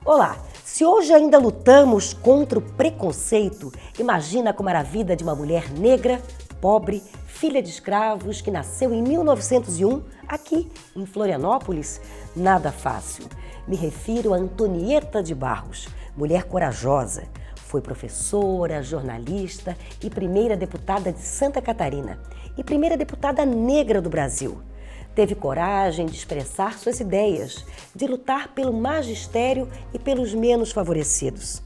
Olá! Se hoje ainda lutamos contra o preconceito, imagina como era a vida de uma mulher negra, pobre, filha de escravos, que nasceu em 1901, aqui em Florianópolis. Nada fácil. Me refiro a Antonieta de Barros, mulher corajosa. Foi professora, jornalista e primeira deputada de Santa Catarina e primeira deputada negra do Brasil. Teve coragem de expressar suas ideias, de lutar pelo magistério e pelos menos favorecidos.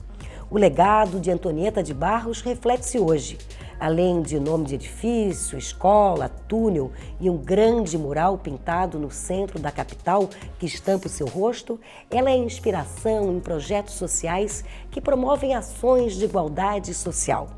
O legado de Antonieta de Barros reflete-se hoje. Além de nome de edifício, escola, túnel e um grande mural pintado no centro da capital que estampa o seu rosto, ela é inspiração em projetos sociais que promovem ações de igualdade social.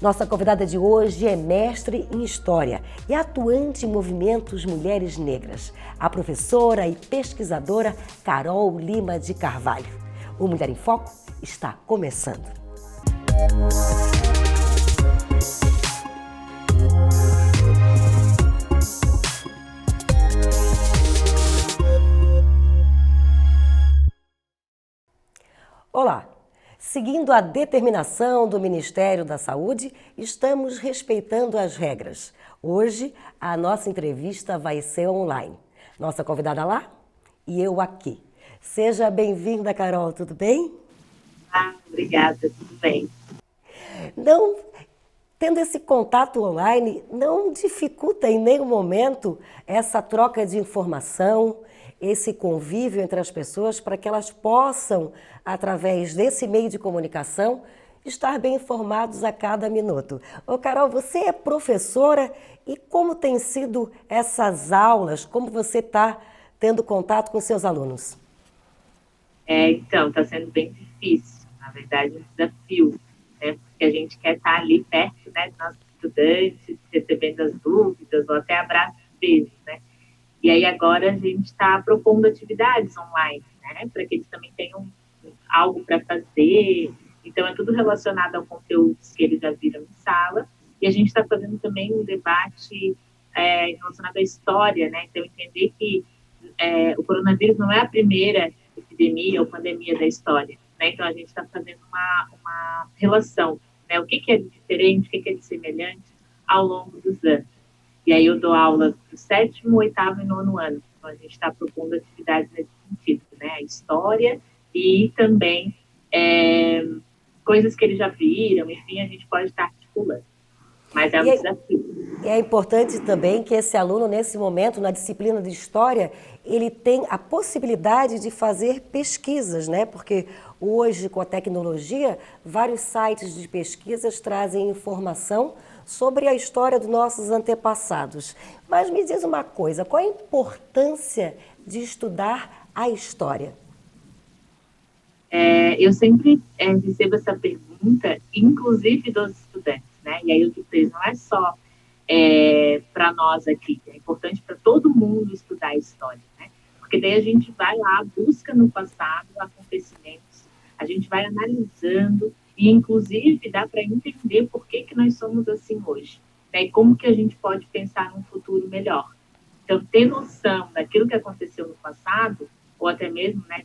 Nossa convidada de hoje é mestre em História e atuante em movimentos Mulheres Negras, a professora e pesquisadora Carol Lima de Carvalho. O Mulher em Foco está começando. Olá! Seguindo a determinação do Ministério da Saúde, estamos respeitando as regras. Hoje, a nossa entrevista vai ser online. Nossa convidada lá e eu aqui. Seja bem-vinda, Carol, tudo bem? Obrigada, tudo bem. Não, tendo esse contato online, não dificulta em nenhum momento essa troca de informação, esse convívio entre as pessoas para que elas possam, através desse meio de comunicação, estar bem informados a cada minuto. Ô Carol, você é professora e como tem sido essas aulas? Como você está tendo contato com seus alunos? Então, está sendo bem difícil, na verdade, um desafio, né? Porque a gente quer estar ali perto, né, dos nossos estudantes, recebendo as dúvidas, ou até abraços e beijos, né? E aí agora a gente está propondo atividades online, né, para que eles também tenham algo para fazer. Então é tudo relacionado ao conteúdo que eles já viram em sala. E a gente está fazendo também um debate relacionado à história, né? Então entender que o coronavírus não é a primeira epidemia ou pandemia da história, né? Então a gente está fazendo uma relação, né? O que é diferente, o que é de semelhante ao longo dos anos. E aí eu dou aula para o 7º, 8º e 9º ano. Então, a gente está propondo atividades nesse sentido, né? A história e também coisas que eles já viram, enfim, a gente pode estar articulando. Mas é um desafio. É importante também que esse aluno, nesse momento, na disciplina de História, ele tem a possibilidade de fazer pesquisas, né? Porque hoje, com a tecnologia, vários sites de pesquisas trazem informação sobre a história dos nossos antepassados. Mas me diz uma coisa, qual a importância de estudar a história? Eu sempre recebo essa pergunta, inclusive dos estudantes, né? E aí eu digo, não é só para nós aqui, é importante para todo mundo estudar a história, né? Porque daí a gente vai lá, busca no passado acontecimentos, a gente vai analisando e, inclusive, dá para entender por que nós somos assim hoje, né? E como que a gente pode pensar num futuro melhor. Então, ter noção daquilo que aconteceu no passado, ou até mesmo, né,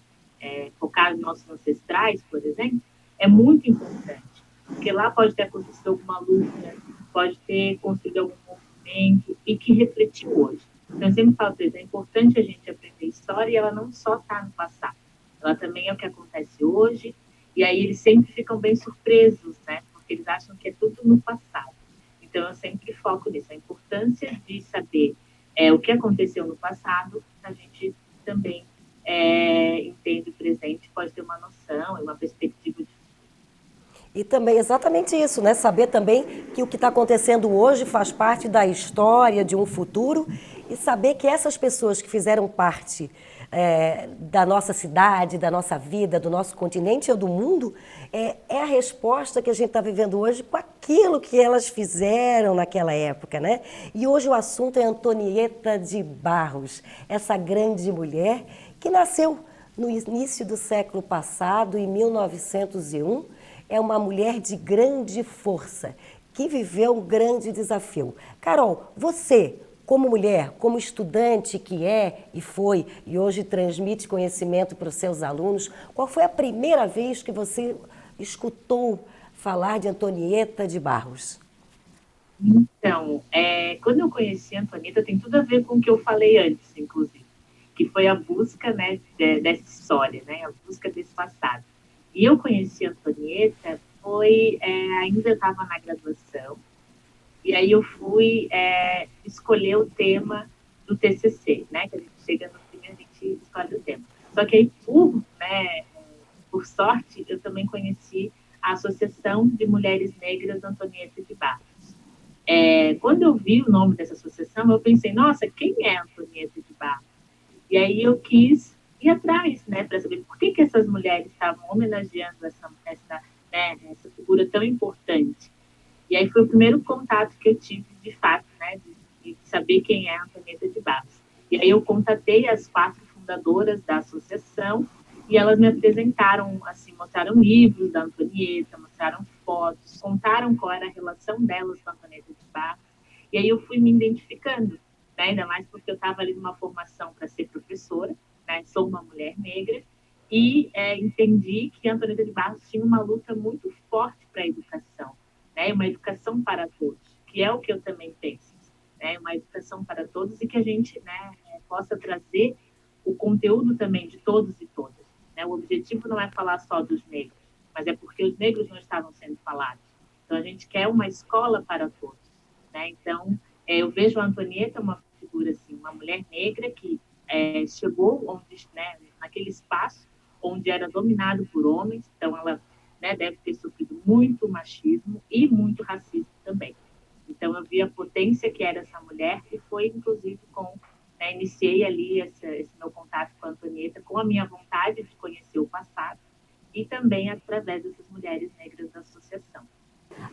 focar nos nossos ancestrais, por exemplo, é muito importante. Porque lá pode ter acontecido alguma luta, pode ter construído algum movimento e que refletiu hoje. Então, eu sempre falo, é importante a gente aprender história e ela não só está no passado, ela também é o que acontece hoje. E aí eles sempre ficam bem surpresos, né? Porque eles acham que é tudo no passado. Então, eu sempre foco nisso, a importância de saber o que aconteceu no passado, a gente também entende o presente, pode ter uma noção e uma perspectiva de futuro. E também exatamente isso, né? Saber também que o que está acontecendo hoje faz parte da história de um futuro e saber que essas pessoas que fizeram parte da nossa cidade, da nossa vida, do nosso continente ou do mundo, é a resposta que a gente está vivendo hoje com aquilo que elas fizeram naquela época, né? E hoje o assunto é Antonieta de Barros, essa grande mulher que nasceu no início do século passado, em 1901, é uma mulher de grande força, que viveu um grande desafio. Carol, você, como mulher, como estudante que é e foi, e hoje transmite conhecimento para os seus alunos, qual foi a primeira vez que você escutou falar de Antonieta de Barros? Então, quando eu conheci a Antonieta, tem tudo a ver com o que eu falei antes, inclusive, que foi a busca, né, dessa história, né, a busca desse passado. E eu conheci a Antonieta, ainda estava na graduação, e aí eu fui escolher o tema do TCC, né, que a gente chega no fim, a gente escolhe o tema. Só que aí, por sorte, eu também conheci a Associação de Mulheres Negras Antonieta de Barros. Quando eu vi o nome dessa associação, eu pensei, nossa, quem é Antonieta de Barros? E aí eu quis ir atrás, né, para saber por que essas mulheres estavam homenageando essa figura tão importante. E aí foi o primeiro contato que eu tive, de fato, né, de saber quem é Antonieta de Barros. E aí eu contatei as 4 fundadoras da associação e elas me apresentaram, assim, mostraram livros da Antonieta, mostraram fotos, contaram qual era a relação delas com a Antonieta de Barros. E aí eu fui me identificando, né, ainda mais porque eu estava ali numa formação para ser professora, né, sou uma mulher negra, e entendi que a Antonieta de Barros tinha uma luta muito forte para a educação, né, uma educação para todos, que é o que eu também penso, né, uma educação para todos e que a gente, né, possa trazer o conteúdo também de todos e todas. Né? O objetivo não é falar só dos negros, mas é porque os negros não estavam sendo falados. Então, a gente quer uma escola para todos. Né? Então, eu vejo a Antonieta uma figura, assim, uma mulher negra que chegou onde, né, naquele espaço onde era dominado por homens, então ela, né, deve ter sofrido muito machismo e muito racismo também. Então, eu vi a potência que era essa mulher e foi, inclusive, iniciei ali esse meu contato com a Antonieta, com a minha vontade de conhecer o passado e também através dessas mulheres negras da associação.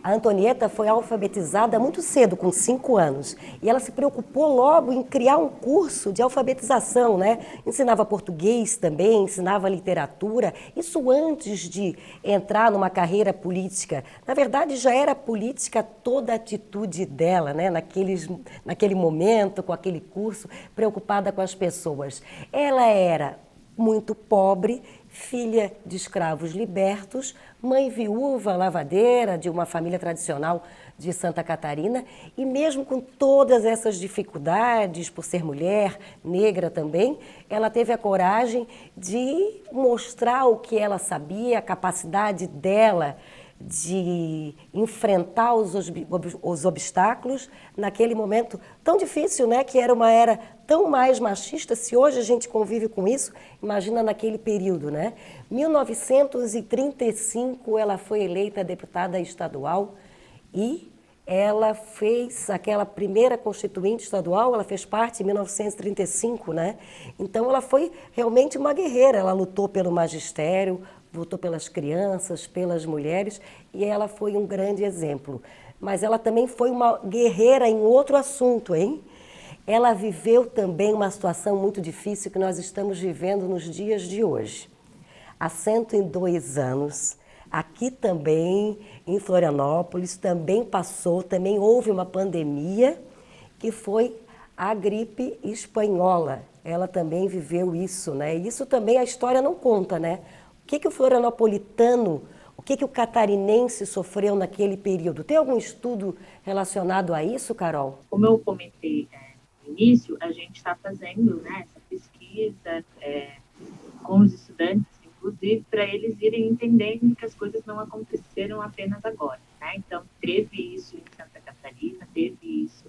A Antonieta foi alfabetizada muito cedo, com 5 anos, e ela se preocupou logo em criar um curso de alfabetização, né? Ensinava português também, ensinava literatura, isso antes de entrar numa carreira política. Na verdade, já era política toda a atitude dela, né? Naquele momento, com aquele curso, preocupada com as pessoas. Ela era muito pobre, filha de escravos libertos, mãe viúva, lavadeira de uma família tradicional de Santa Catarina, e mesmo com todas essas dificuldades, por ser mulher, negra também, ela teve a coragem de mostrar o que ela sabia, a capacidade dela de enfrentar os obstáculos naquele momento tão difícil, né? Que era uma era tão mais machista. Se hoje a gente convive com isso, imagina naquele período, né? 1935 ela foi eleita deputada estadual e ela fez aquela primeira constituinte estadual, ela fez parte em 1935, né? Então ela foi realmente uma guerreira, ela lutou pelo magistério, lutou pelas crianças, pelas mulheres, e ela foi um grande exemplo. Mas ela também foi uma guerreira em outro assunto, hein? Ela viveu também uma situação muito difícil que nós estamos vivendo nos dias de hoje. Há 102 anos, aqui também, em Florianópolis, também houve uma pandemia, que foi a gripe espanhola. Ela também viveu isso, né? E isso também a história não conta, né? O que o florianopolitano, o que o catarinense sofreu naquele período? Tem algum estudo relacionado a isso, Carol? Como eu comentei no início, a gente está fazendo, né, essa pesquisa com os estudantes, inclusive, para eles irem entendendo que as coisas não aconteceram apenas agora. Né? Então, teve isso em Santa Catarina, teve isso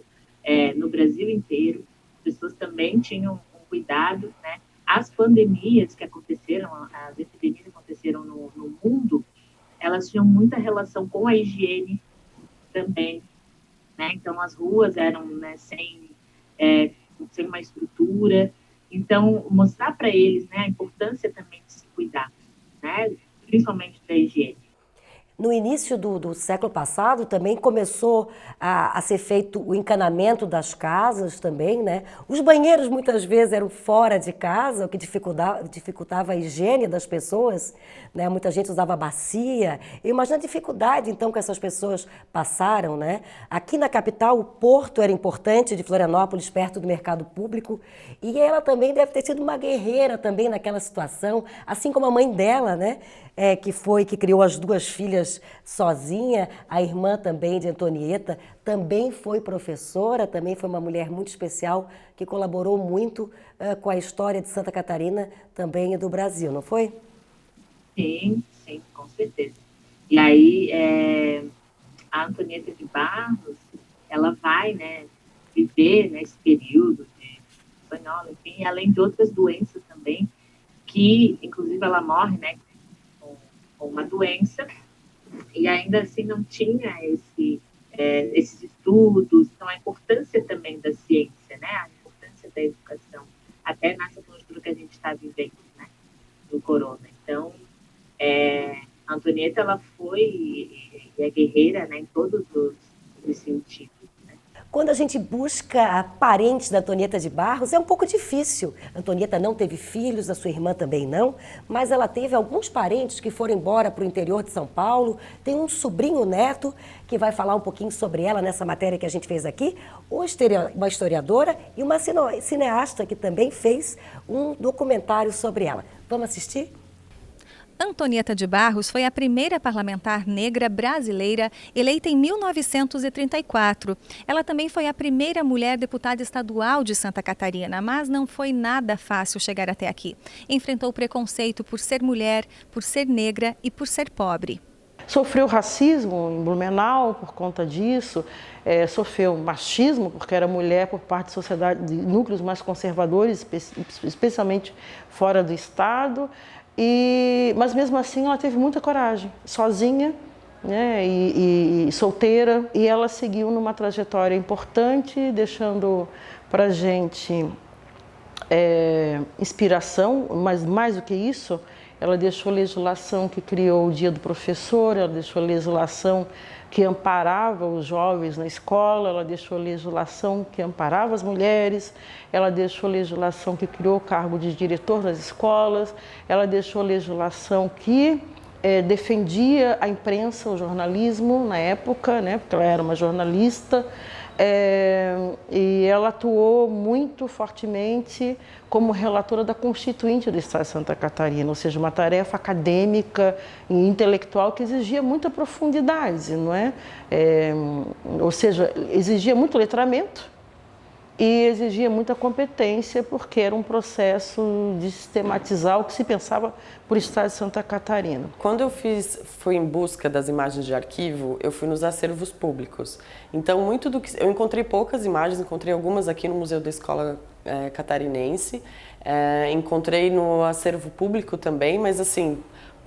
no Brasil inteiro. As pessoas também tinham um cuidado, né? As pandemias que aconteceram, as epidemias que aconteceram no mundo, elas tinham muita relação com a higiene também, né? Então, as ruas eram, né, sem uma estrutura. Então, mostrar para eles, né, a importância também de se cuidar, né? Principalmente da higiene. no início do século passado também começou a ser feito o encanamento das casas também, né? Os banheiros muitas vezes eram fora de casa, o que dificultava a higiene das pessoas, né? Muita gente usava bacia. Eu imagino a dificuldade, então, que essas pessoas passaram, né? Aqui na capital, o porto era importante, de Florianópolis, perto do mercado público, e ela também deve ter sido uma guerreira também naquela situação, assim como a mãe dela, né? Que criou as duas filhas sozinha, a irmã também de Antonieta, também foi professora, também foi uma mulher muito especial, que colaborou muito com a história de Santa Catarina também e do Brasil, não foi? Sim, sim, com certeza. E aí, a Antonieta de Barros, ela vai, né, viver nesse período de espanhola, enfim, além de outras doenças também, que, inclusive, ela morre, né, com uma doença, e ainda assim não tinha esses estudos, então a importância também da ciência, né, a importância da educação, até nessa conjuntura que a gente está vivendo, né, do corona. Então, a Antonieta, ela foi e é guerreira, né, em todos os sentidos. Quando a gente busca parentes da Antonieta de Barros, é um pouco difícil. A Antonieta não teve filhos, a sua irmã também não, mas ela teve alguns parentes que foram embora para o interior de São Paulo. Tem um sobrinho neto que vai falar um pouquinho sobre ela nessa matéria que a gente fez aqui, uma historiadora e uma cineasta que também fez um documentário sobre ela. Vamos assistir? Antonieta de Barros foi a primeira parlamentar negra brasileira eleita em 1934. Ela também foi a primeira mulher deputada estadual de Santa Catarina, mas não foi nada fácil chegar até aqui. Enfrentou preconceito por ser mulher, por ser negra e por ser pobre. Sofreu racismo em Blumenau por conta disso, sofreu machismo porque era mulher por parte de sociedade, de núcleos mais conservadores, especialmente fora do estado. Mas mesmo assim ela teve muita coragem, sozinha, né, e solteira, e ela seguiu numa trajetória importante, deixando para a gente inspiração, mas mais do que isso, ela deixou legislação que criou o Dia do Professor, ela deixou legislação que amparava os jovens na escola, ela deixou legislação que amparava as mulheres, ela deixou legislação que criou o cargo de diretor das escolas, ela deixou legislação que defendia a imprensa, o jornalismo na época, né, porque ela era uma jornalista, e ela atuou muito fortemente como relatora da Constituinte do Estado de Santa Catarina, ou seja, uma tarefa acadêmica e intelectual que exigia muita profundidade, não é? Ou seja, exigia muito letramento e exigia muita competência, porque era um processo de sistematizar o que se pensava por Estado de Santa Catarina. Quando eu fui em busca das imagens de arquivo, eu fui nos acervos públicos. Então, muito do que eu encontrei poucas imagens, encontrei algumas aqui no Museu da Escola Catarinense, encontrei no acervo público também, mas assim,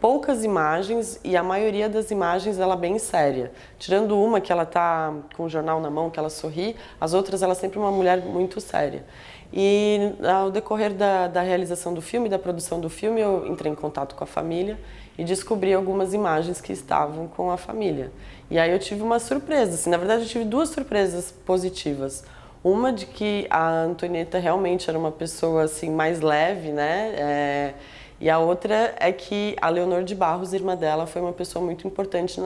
poucas imagens, e a maioria das imagens ela é bem séria. Tirando uma que ela tá com o jornal na mão, que ela sorri, as outras ela é sempre uma mulher muito séria. E ao decorrer da realização do filme, da produção do filme, eu entrei em contato com a família e descobri algumas imagens que estavam com a família. E aí eu tive uma surpresa, assim, na verdade eu tive duas surpresas positivas. Uma de que a Antonieta realmente era uma pessoa assim, mais leve, né? E a outra é que a Leonor de Barros, irmã dela, foi uma pessoa muito importante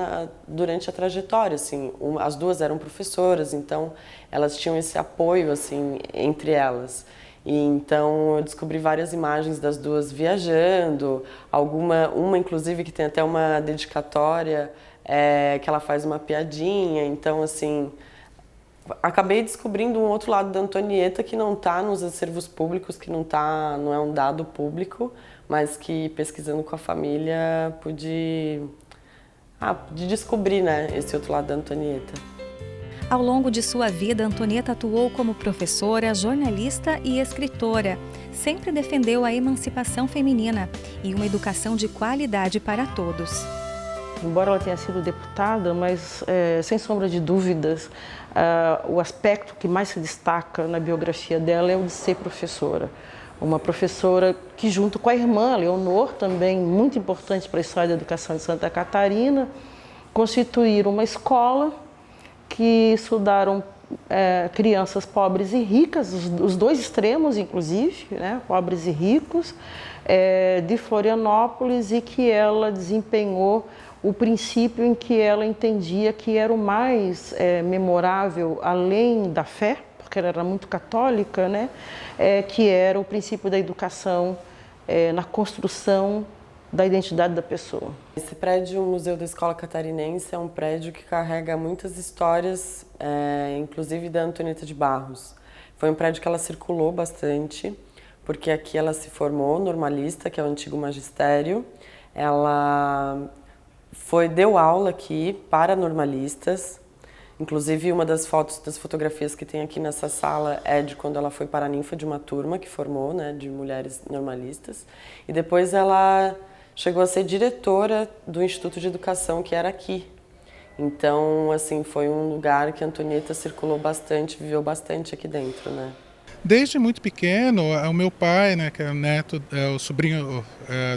durante a trajetória, assim. As duas eram professoras, então elas tinham esse apoio, assim, entre elas. E então eu descobri várias imagens das duas viajando, uma inclusive que tem até uma dedicatória, que ela faz uma piadinha, então assim... Acabei descobrindo um outro lado da Antonieta que não está nos acervos públicos, que não é um dado público, mas que pesquisando com a família pude descobrir, né, esse outro lado da Antonieta. Ao longo de sua vida, Antonieta atuou como professora, jornalista e escritora. Sempre defendeu a emancipação feminina e uma educação de qualidade para todos. Embora ela tenha sido deputada, mas sem sombra de dúvidas, o aspecto que mais se destaca na biografia dela é o de ser professora. Uma professora que, junto com a irmã, Leonor, também muito importante para a história da educação de Santa Catarina, constituíram uma escola que estudaram crianças pobres e ricas, os dois extremos, inclusive, né, pobres e ricos, de Florianópolis, e que ela desempenhou o princípio em que ela entendia que era o mais memorável, além da fé, porque ela era muito católica, né, que era o princípio da educação na construção da identidade da pessoa. Esse prédio, o Museu da Escola Catarinense, é um prédio que carrega muitas histórias, inclusive da Antonieta de Barros. Foi um prédio que ela circulou bastante, porque aqui ela se formou normalista, que é o antigo magistério. Ela deu aula aqui para normalistas. Inclusive, uma das fotografias que tem aqui nessa sala é de quando ela foi paraninfa de uma turma que formou, né, de mulheres normalistas. E depois ela chegou a ser diretora do Instituto de Educação, que era aqui. Então, assim, foi um lugar que a Antonieta circulou bastante, viveu bastante aqui dentro, né? Desde muito pequeno, o meu pai, né, que é o neto, o sobrinho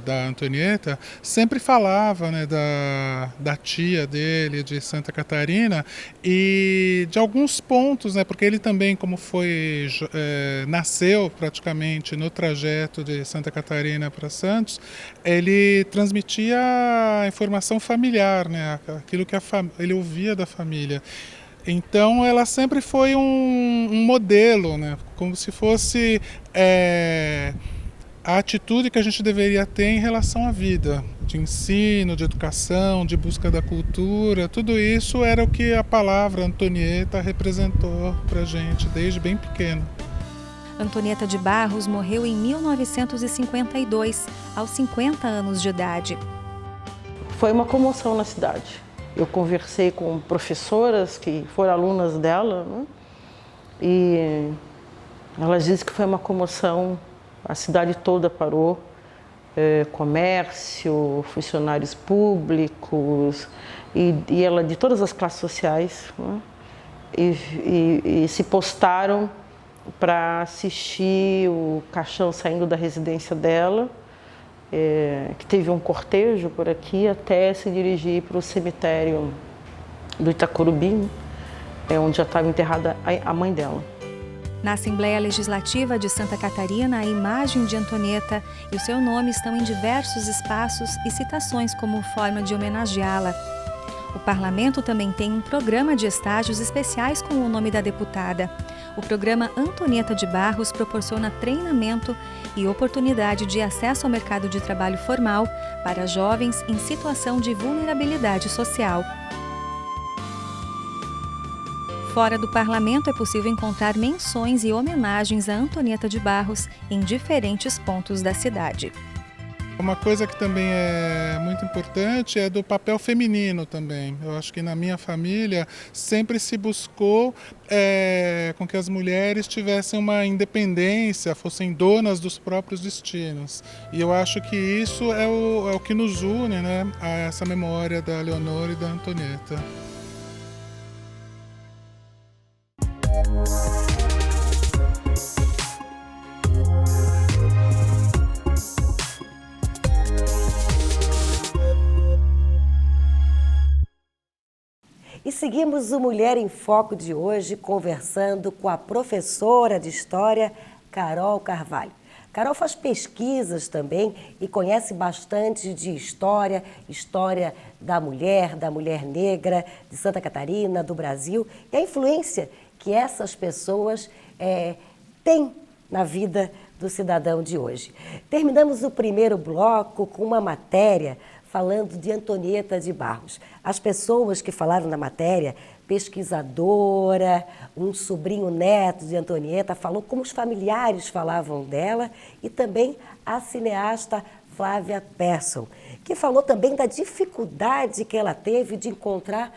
da Antonieta, sempre falava, né, da tia dele, de Santa Catarina, e de alguns pontos, né, porque ele também, como nasceu praticamente no trajeto de Santa Catarina para Santos, ele transmitia a informação familiar, né, aquilo que ele ouvia da família. Então ela sempre foi um modelo, né? Como se fosse a atitude que a gente deveria ter em relação à vida, de ensino, de educação, de busca da cultura. Tudo isso era o que a palavra Antonieta representou para a gente desde bem pequeno. Antonieta de Barros morreu em 1952, aos 50 anos de idade. Foi uma comoção na cidade. Eu conversei com professoras que foram alunas dela, né? E elas dizem que foi uma comoção, a cidade toda parou, comércio, funcionários públicos, e ela de todas as classes sociais, né? E se postaram para assistir o caixão saindo da residência dela, que teve um cortejo por aqui até se dirigir para o cemitério do Itacurubi, onde já estava enterrada a mãe dela. Na Assembleia Legislativa de Santa Catarina, a imagem de Antonieta e o seu nome estão em diversos espaços e citações como forma de homenageá-la. O Parlamento também tem um programa de estágios especiais com o nome da deputada. O programa Antonieta de Barros proporciona treinamento e oportunidade de acesso ao mercado de trabalho formal para jovens em situação de vulnerabilidade social. Fora do Parlamento é possível encontrar menções e homenagens a Antonieta de Barros em diferentes pontos da cidade. Uma coisa que também é muito importante é do papel feminino também. Eu acho que na minha família sempre se buscou com que as mulheres tivessem uma independência, fossem donas dos próprios destinos. E eu acho que isso é o que nos une, né, a essa memória da Leonor e da Antonieta. E seguimos o Mulher em Foco de hoje conversando com a professora de História, Carol Carvalho. Carol faz pesquisas também e conhece bastante de história da mulher negra, de Santa Catarina, do Brasil, e a influência que essas pessoas têm na vida do cidadão de hoje. Terminamos o primeiro bloco com uma matéria falando de Antonieta de Barros. As pessoas que falaram na matéria, pesquisadora, um sobrinho neto de Antonieta, falou como os familiares falavam dela, e também a cineasta Flávia Persson, que falou também da dificuldade que ela teve de encontrar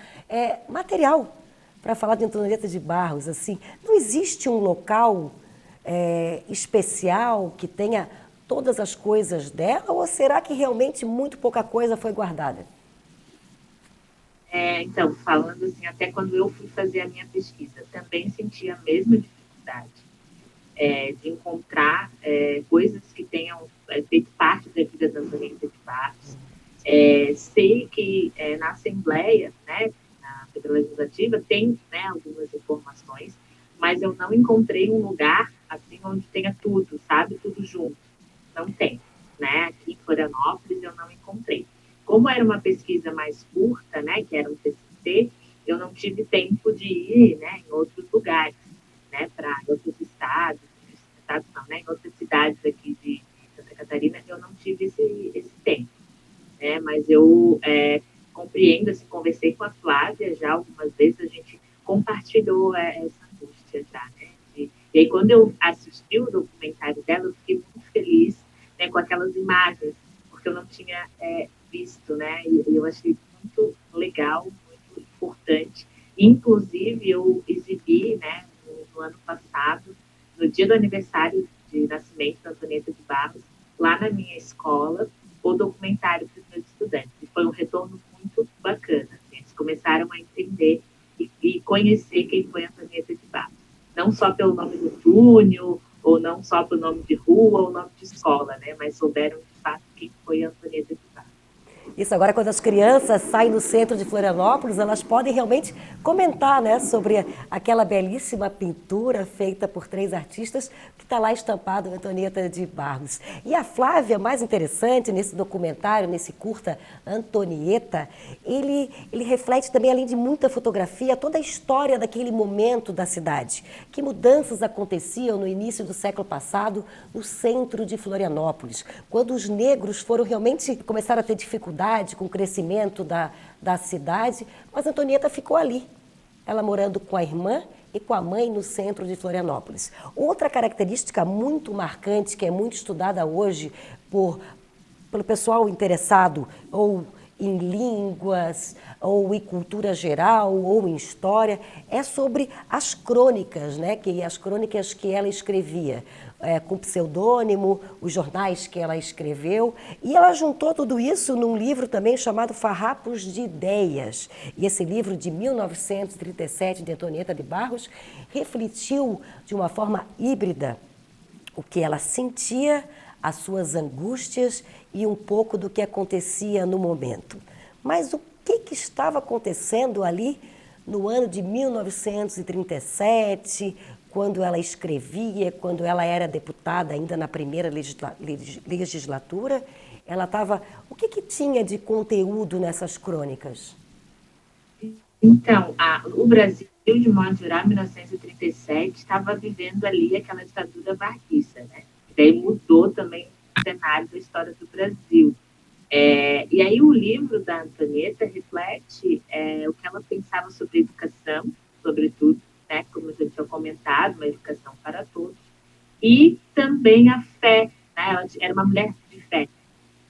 material para falar de Antonieta de Barros. Assim, não existe um local especial que tenha todas as coisas dela, ou será que realmente muito pouca coisa foi guardada? Então, falando assim, até quando eu fui fazer a minha pesquisa, também senti a mesma dificuldade de encontrar coisas que tenham feito parte da vida da Antonieta de Barros. Sei que na Assembleia, né, na Federal Legislativa, tem, né, algumas informações, mas eu não encontrei um lugar assim onde tenha tudo, sabe, tudo junto. Não tem, né? Aqui em Florianópolis eu não encontrei. Como era uma pesquisa mais curta, né, que era um TCC, eu não tive tempo de ir, né, em outros lugares, né, para outros estados não, né, em outras cidades aqui de Santa Catarina, eu não tive esse tempo, né, mas eu compreendo, assim, conversei com a Flávia já algumas vezes, a gente compartilhou essa angústia já, né, e aí quando eu assisti o documentário dela, eu fiquei muito feliz, né, com aquelas imagens, porque eu não tinha visto, né, e eu achei muito legal, muito importante. Inclusive, eu exibi, né, no ano passado, no dia do aniversário de nascimento da Antonieta de Barros, lá na minha escola, o documentário para os meus estudantes. E foi um retorno muito bacana. Assim, eles começaram a entender e conhecer quem foi a Antonieta de Barros. Não só pelo nome do túnel, ou não só pelo nome de rua ou nome de escola, né, mas souberam de fato quem foi a Antonieta de Barros. Isso agora, quando as crianças saem no centro de Florianópolis, elas podem realmente comentar, né, sobre aquela belíssima pintura feita por 3 artistas que está lá estampado Antonieta de Barros. E a Flávia, mais interessante nesse documentário, nesse curta Antonieta, ele reflete também, além de muita fotografia, toda a história daquele momento da cidade. Que mudanças aconteciam no início do século passado no centro de Florianópolis, quando os negros foram realmente começaram a ter dificuldade com o crescimento da cidade, mas Antonieta ficou ali, ela morando com a irmã e com a mãe no centro de Florianópolis. Outra característica muito marcante, que é muito estudada hoje pelo pessoal interessado ou em línguas, ou em cultura geral, ou em história, é sobre as crônicas, né? As crônicas que ela escrevia. Com pseudônimo, os jornais que ela escreveu, e ela juntou tudo isso num livro também chamado Farrapos de Ideias. E esse livro de 1937, de Antonieta de Barros, refletiu de uma forma híbrida o que ela sentia, as suas angústias e um pouco do que acontecia no momento. Mas o que estava acontecendo ali no ano de 1937, quando ela escrevia, quando ela era deputada ainda na primeira legislatura, ela estava... O que tinha de conteúdo nessas crônicas? Então, o Brasil, de modo geral, em 1937, estava vivendo ali aquela ditadura varguista, né? E daí mudou também o cenário da história do Brasil. E aí o livro da Antonieta reflete o que ela pensava sobre educação, sobretudo, né, como a gente tinha comentado, uma educação para todos, e também a fé, né, ela era uma mulher de fé.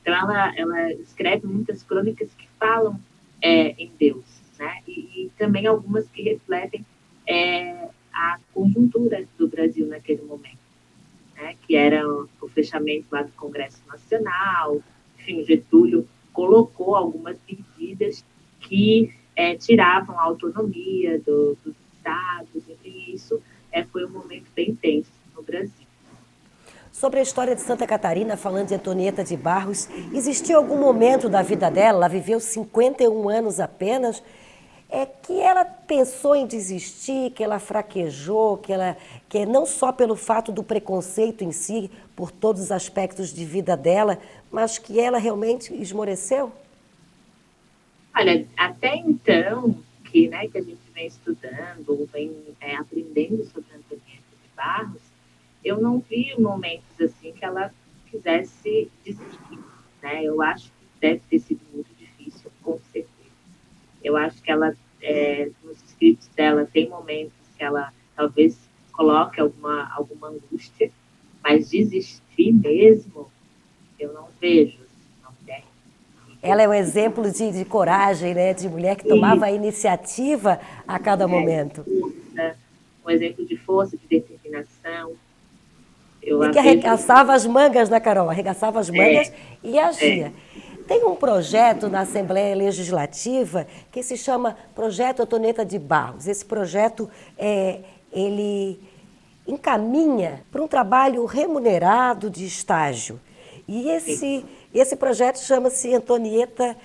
Então, ela escreve muitas crônicas que falam em Deus, né, e também algumas que refletem a conjuntura do Brasil naquele momento, né, que era o fechamento lá do Congresso Nacional, enfim, Getúlio colocou algumas medidas que tiravam a autonomia dos estados, enfim, isso foi um momento bem tenso no Brasil. Sobre a história de Santa Catarina, falando de Antonieta de Barros, existiu algum momento da vida dela, ela viveu 51 anos apenas, que ela pensou em desistir, que ela fraquejou, que não só pelo fato do preconceito em si, por todos os aspectos de vida dela, mas que ela realmente esmoreceu? Olha, até então, que a gente vem estudando, ou vem aprendendo sobre Antonieta de Barros, eu não vi momentos assim que ela quisesse desistir, né? Eu acho que deve ter sido muito difícil, com certeza. Eu acho que ela, nos escritos dela, tem momentos que ela talvez coloque alguma angústia, mas desistir mesmo, eu não vejo. Ela é um exemplo de coragem, né? De mulher que tomava a iniciativa a cada momento. Um exemplo de força, de determinação. E que arregaçava as mangas, né, Carol? Arregaçava as mangas e agia. Tem um projeto na Assembleia Legislativa que se chama Projeto Antonieta de Barros. Esse projeto, ele encaminha para um trabalho remunerado de estágio. E Esse projeto chama-se Antonieta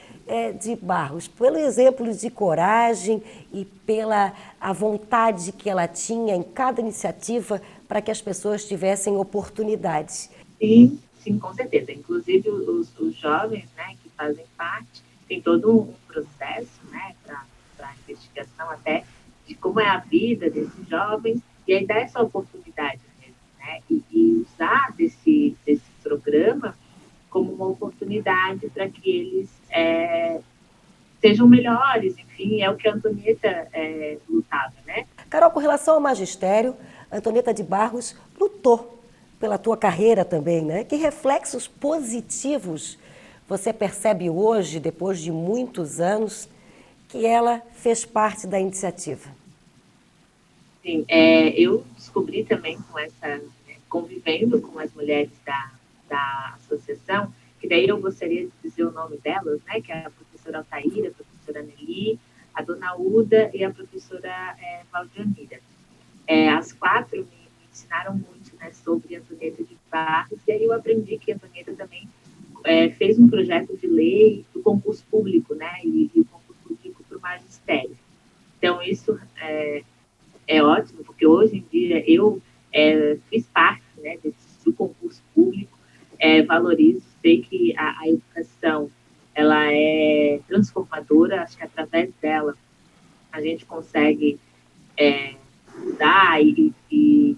de Barros, pelo exemplo de coragem e pela a vontade que ela tinha em cada iniciativa para que as pessoas tivessem oportunidades. Sim, sim, com certeza. Inclusive os jovens, né, que fazem parte, tem todo um processo, né, para investigação até de como é a vida desses jovens, e aí dá essa oportunidade mesmo, né, e usar desse programa como uma oportunidade para que eles sejam melhores, enfim, é o que a Antonieta lutava, né? Carol, com relação ao magistério, Antonieta de Barros lutou pela tua carreira também, né? Que reflexos positivos você percebe hoje, depois de muitos anos, que ela fez parte da iniciativa? Sim, eu descobri também com convivendo com as mulheres da associação, que daí eu gostaria de dizer o nome delas, né, que é a professora Altaíra, a professora Nelly, a dona Uda e a professora Valdianira. As quatro me ensinaram muito, né, sobre Antonieta de Barros, e aí eu aprendi que a Antonieta também fez um projeto de lei do concurso público, né, e o concurso público para o magistério. Então, isso é ótimo, porque hoje em dia eu fiz parte, né, do concurso público, valorizo, sei que a educação ela é transformadora, acho que através dela a gente consegue mudar e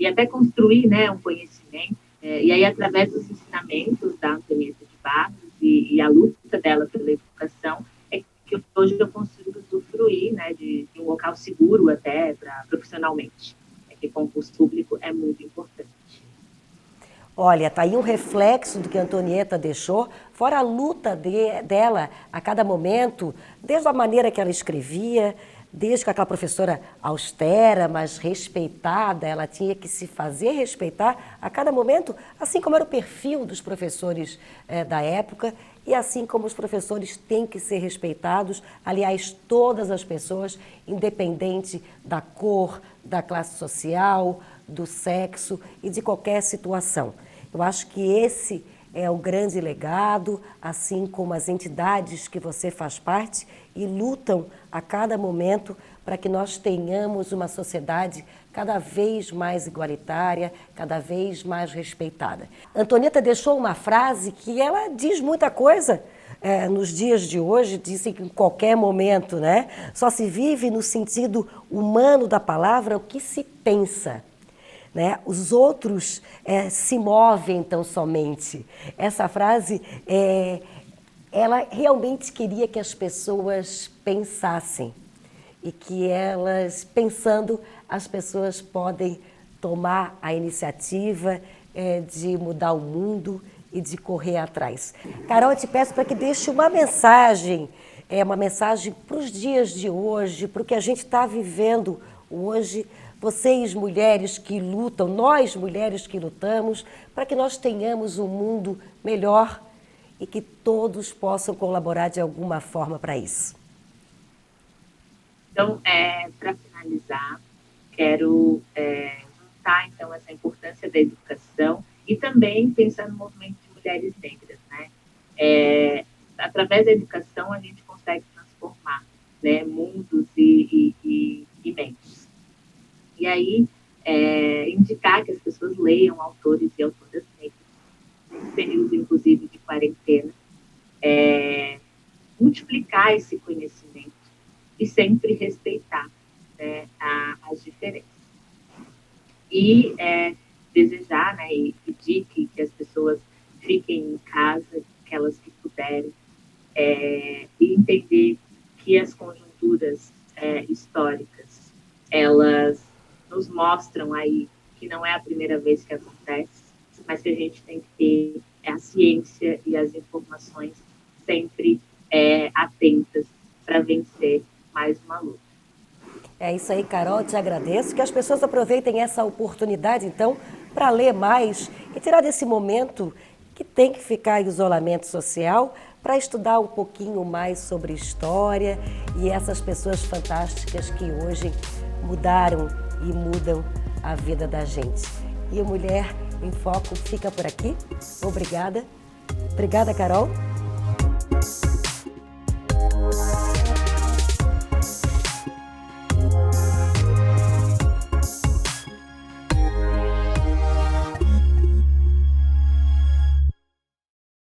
até construir, né, um conhecimento, e aí através dos ensinamentos da Antonieta de Barros e a luta dela pela educação, é que hoje eu consigo usufruir, né, de um local seguro até profissionalmente, que concurso público é muito importante. Olha, tá aí um reflexo do que a Antonieta deixou, fora a luta dela a cada momento, desde a maneira que ela escrevia, desde que aquela professora austera, mas respeitada, ela tinha que se fazer respeitar a cada momento, assim como era o perfil dos professores da época, e assim como os professores têm que ser respeitados, aliás, todas as pessoas, independente da cor, da classe social, do sexo e de qualquer situação. Eu acho que esse é o grande legado, assim como as entidades que você faz parte e lutam a cada momento para que nós tenhamos uma sociedade cada vez mais igualitária, cada vez mais respeitada. Antonieta deixou uma frase que ela diz muita coisa nos dias de hoje, dizem que em qualquer momento, né? Só se vive no sentido humano da palavra o que se pensa. Né? Os outros se movem tão somente. Essa frase, ela realmente queria que as pessoas pensassem e que elas, pensando, as pessoas podem tomar a iniciativa de mudar o mundo e de correr atrás. Carol, eu te peço para que deixe uma mensagem para os dias de hoje, para o que a gente está vivendo hoje. Vocês, mulheres que lutam, nós, mulheres que lutamos, para que nós tenhamos um mundo melhor e que todos possam colaborar de alguma forma para isso. Então, para finalizar, quero juntar, então, essa importância da educação e também pensar no movimento de mulheres negras, né? Através da educação, a gente consegue transformar, né, mundos e mentes. E aí, indicar que as pessoas leiam autores e autoras negras, nesse período, inclusive, de quarentena, multiplicar esse conhecimento e sempre respeitar, né, as diferenças. E desejar, né, e pedir que as pessoas fiquem em casa, aquelas que puderem, e entender que as conjunturas históricas, elas nos mostram aí que não é a primeira vez que acontece, mas que a gente tem que ter a ciência e as informações sempre atentas para vencer mais uma luta. É isso aí, Carol, te agradeço. Que as pessoas aproveitem essa oportunidade, então, para ler mais e tirar desse momento que tem que ficar em isolamento social para estudar um pouquinho mais sobre história e essas pessoas fantásticas que hoje mudaram e mudam a vida da gente. E o Mulher em Foco fica por aqui. Obrigada Obrigada, Carol.